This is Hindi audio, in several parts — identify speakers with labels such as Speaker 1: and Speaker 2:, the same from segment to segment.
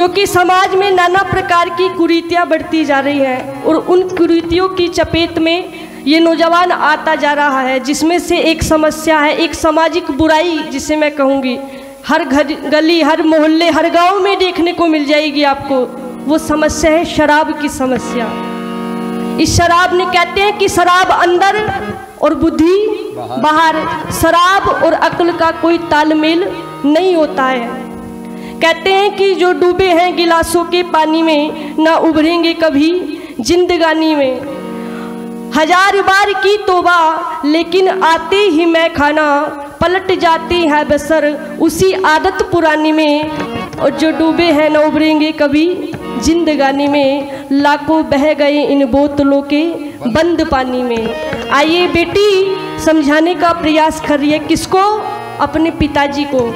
Speaker 1: क्योंकि समाज में नाना प्रकार की कुरीतियाँ बढ़ती जा रही हैं और उन कुरीतियों की चपेट में ये नौजवान आता जा रहा है, जिसमें से एक समस्या है, एक सामाजिक बुराई जिसे मैं कहूँगी हर घर गली हर मोहल्ले हर गांव में देखने को मिल जाएगी आपको। वो समस्या है शराब की समस्या। इस शराब ने कहते हैं कि शराब अंदर और बुद्धि बाहर, शराब और अक्ल का कोई तालमेल नहीं होता है। कहते हैं कि जो डूबे हैं गिलासों के पानी में ना उभरेंगे कभी जिंदगानी में। हजार बार की तौबा लेकिन आते ही मैं खाना पलट जाती है बसर उसी आदत पुरानी में। और जो डूबे हैं ना उभरेंगे कभी जिंदगानी में, लाखों बह गए इन बोतलों के बंद पानी में। आइए बेटी समझाने का प्रयास करिए, किसको? अपने पिताजी को।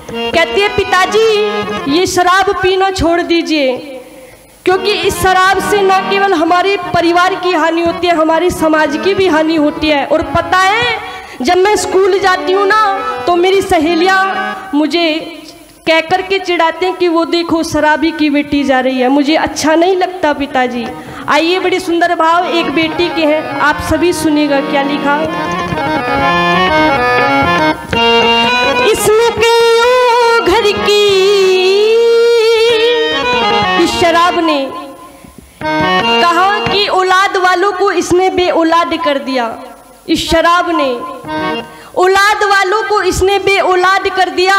Speaker 1: कहती है पिताजी ये शराब पीना छोड़ दीजिए, क्योंकि इस शराब से न केवल हमारे परिवार की हानि होती है, हमारे समाज की भी हानि होती है। और पता है जब मैं स्कूल जाती हूँ ना तो मेरी सहेलियाँ मुझे कह कर के चिढ़ाते हैं कि वो देखो शराबी की बेटी जा रही है। मुझे अच्छा नहीं लगता पिताजी। आइए बड़ी सुंदर भाव एक बेटी के हैं, आप सभी सुनिएगा क्या लिखा। इसमें कईयों घर की इस शराब ने कहा कि औलाद वालों को इसने बेऔलाद कर दिया। इस शराब ने औलाद वालों को इसने बेऔलाद कर दिया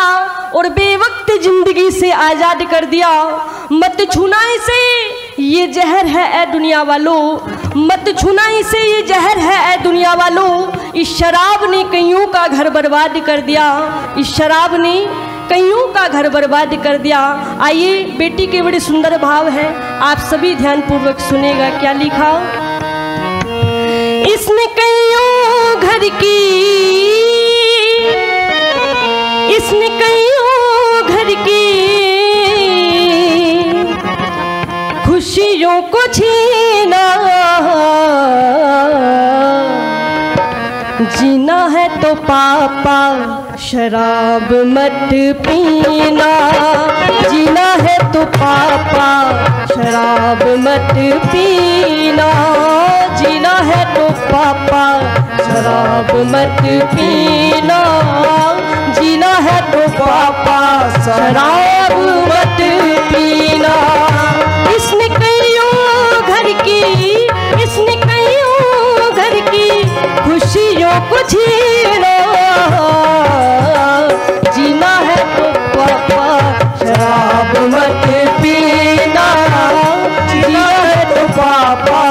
Speaker 1: और बेवक्त जिंदगी से आज़ाद कर दिया। मत छूना इसे ये जहर है ए दुनिया वालों, मत छूना इसे ये जहर है ए दुनिया वालों। इस शराब ने कईयों का घर बर्बाद कर दिया, इस शराब ने कईयों का घर बर्बाद कर दिया। आइए बेटी के बड़े सुंदर भाव हैं, आप सभी ध्यानपूर्वक सुनेगा क्या लिखा। इसने कईयों घर की इसने कईयों घर की खुशियों को छीना। जीना है तो पापा शराब मत पीना, जीना है तो पापा शराब मत पीना, जीना है तो पापा शराब मत पीना, जीना है तो पापा शराब मत पीना। इसने कईयों घर की इसने कईयों घर की खुशियों को छीना। जीना है तो पापा शराब मत पीना, जीना है तो पापा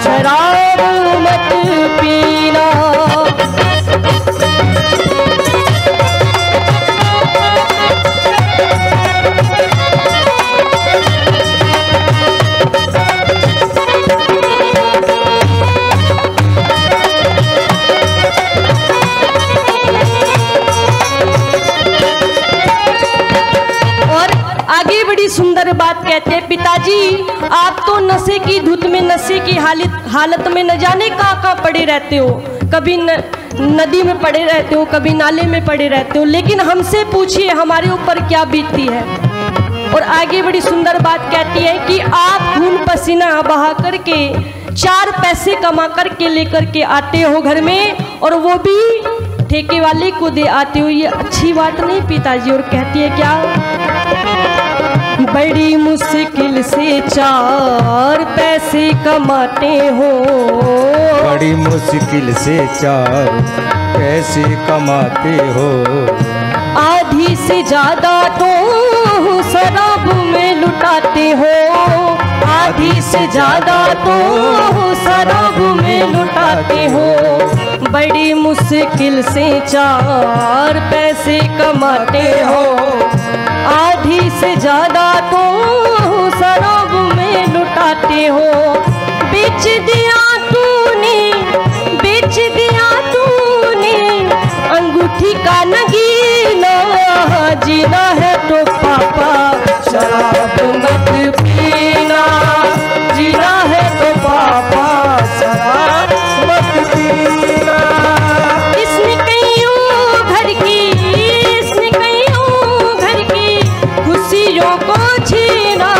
Speaker 1: शराब मत पीना। सुंदर बात कहते हैं, पिताजी आप तो नशे की धुत में नशे की हालत में न जाने कहाँ पड़े रहते हो। कभी नदी में पड़े रहते हो, कभी नाले में पड़े रहते हो, लेकिन हमसे पूछिए हमारे ऊपर क्या बीतती है। और आगे बड़ी सुंदर बात कहती है कि आप खून पसीना बहा करके 4 पैसे कमा करके लेकर के आते हो घर में, और वो भी ठेके वाले को दे आते हो। ये अच्छी बात नहीं पिताजी। और कहती है क्या, बड़ी मुश्किल से 4 पैसे कमाते हो,
Speaker 2: बड़ी मुश्किल से 4 पैसे कमाते हो,
Speaker 1: आधी से ज्यादा तो शराब में लुटाते हो, आधी से ज्यादा तो शराब में लुटाते हो। बड़ी मुश्किल से 4 पैसे कमाते हो, आधी से ज्यादा तो शराब में लुटाते हो। बेच दिया तूने, बेच दिया तूने अंगूठी का नगीना। जीना है तो पापा शराब मत पीना, जीना है तो पापा शराब मत पीना। इसने कईयों घर की इसने कईयों घर की खुशियों को छीना।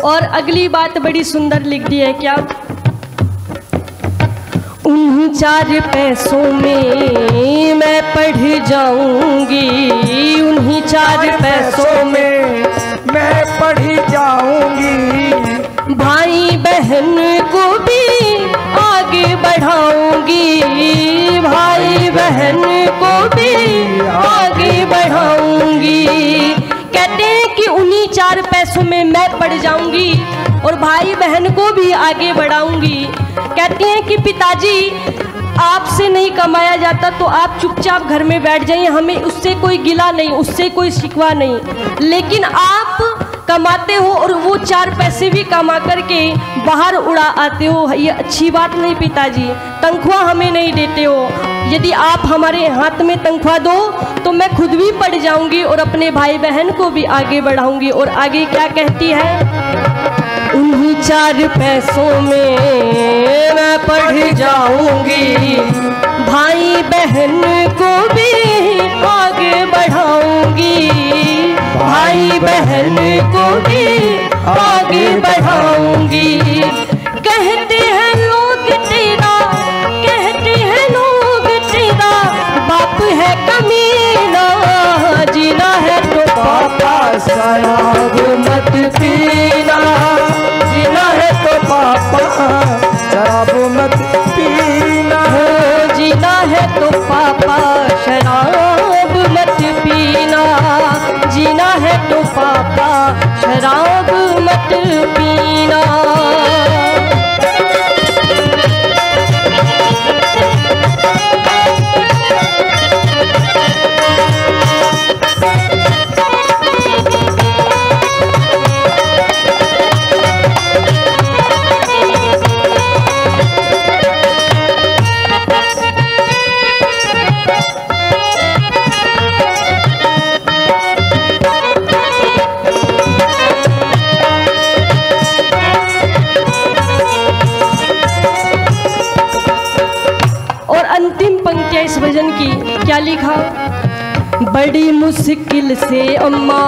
Speaker 1: और अगली बात बड़ी सुंदर लिख दी है क्या, उन्हीं 4 पैसों में मैं पढ़ जाऊंगी, उन्हीं 4 पैसों में
Speaker 2: मैं पढ़ जाऊंगी,
Speaker 1: भाई बहन को भी आगे बढ़ाऊंगी, भाई बहन को भी आगे बढ़ाऊंगी। कहते हैं कि उन्हीं 4 पैसों में मैं पढ़ जाऊंगी और भाई बहन को भी आगे बढ़ाऊंगी। कहती हैं कि पिताजी आपसे नहीं कमाया जाता तो आप चुपचाप घर में बैठ जाइए, हमें उससे कोई गिला नहीं, उससे कोई शिकवा नहीं, लेकिन आप कमाते हो और वो 4 पैसे भी कमा करके बाहर उड़ा आते हो, ये अच्छी बात नहीं पिताजी। तनख्वाह हमें नहीं देते हो, यदि आप हमारे हाथ में तनख्वाह दो तो मैं खुद भी पढ़ जाऊंगी और अपने भाई बहन को भी आगे बढ़ाऊंगी। और आगे क्या कहती है, उन्हीं 4 पैसों में मैं पढ़ जाऊंगी, भाई बहन को भी आगे बढ़ाऊंगी, भाई बहन को भी आगे बढ़ाऊंगी। कहते हैं लोग तेरा, कहते हैं लोग तेरा बाप है कमीना, जीना है तो पापा शराब मत पीना, जीना है तो पापा
Speaker 2: शराब मत पीना,
Speaker 1: हो जीना है तो पापा शराब मत पीना, जीना है तो पापा शराब मत पीना। इस भजन की क्या लिखा, बड़ी मुश्किल से अम्मा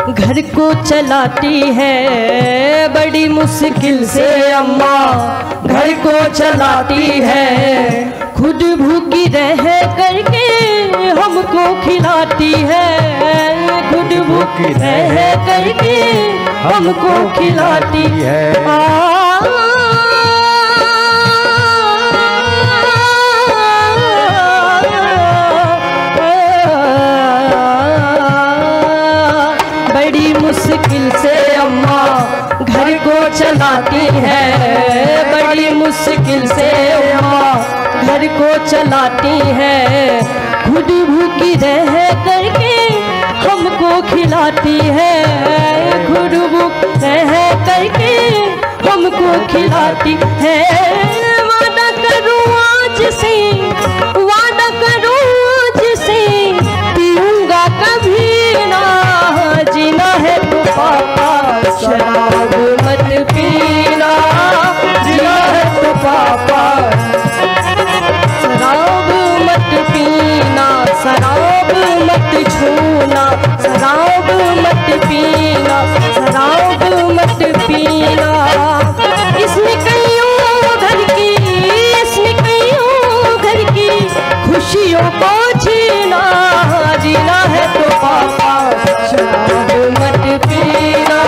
Speaker 1: घर को चलाती है, बड़ी मुश्किल से अम्मा घर को चलाती है, खुद भूखी रह करके हमको खिलाती है, खुद भूखी रह करके हमको खिलाती है। मुश्किल से अम्मा घर को चलाती है, बड़ी मुश्किल से अम्मा घर को चलाती है, खुद भूखी रह करके हमको खिलाती है, खुद भूखी रह करके हमको खिलाती है। वादा करूँ आज से, वादा करूँ आज से पीऊंगा कभी ना, जीना है तो पापा शराब मत पीना, जीना है तो पापा शराब मत पीना, शराब मत छूना, शराब मत पीना, शराब मत पीना। इसमें कईयों घर की, इसमें कईयों घर की खुशियों को छीना, जीना है तो पापा शराब मत पीना,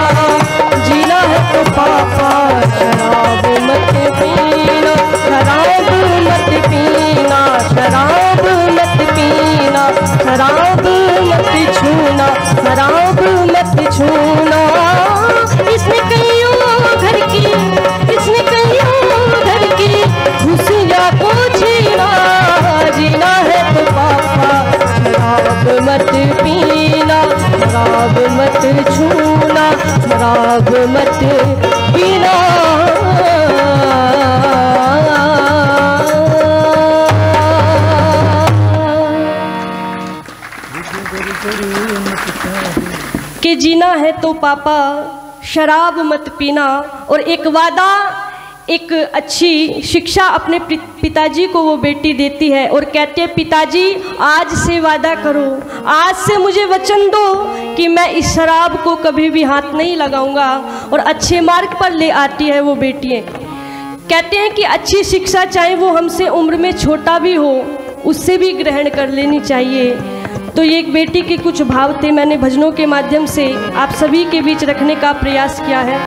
Speaker 1: जीना है तो पापा शराब मत पीना, शराब मत पीना, शराब मत पीना, शराब मत छूना, शराब मत छूना। इसने कईयों घर की, इसने कईयों घर की खुशियाँ को छीना, जीना है तो पापा शराब मत पीना, शराब मत छूना, शराब मत पीना। कि जीना है तो पापा शराब मत पीना। और एक वादा एक अच्छी शिक्षा अपने पिताजी को वो बेटी देती है और कहती है, पिताजी आज से वादा करो, आज से मुझे वचन दो कि मैं इस शराब को कभी भी हाथ नहीं लगाऊंगा, और अच्छे मार्ग पर ले आती है वो बेटियाँ। कहते हैं कि अच्छी शिक्षा चाहे वो हमसे उम्र में छोटा भी हो, उससे भी ग्रहण कर लेनी चाहिए। तो ये एक बेटी के कुछ भाव थे, मैंने भजनों के माध्यम से आप सभी के बीच रखने का प्रयास किया है।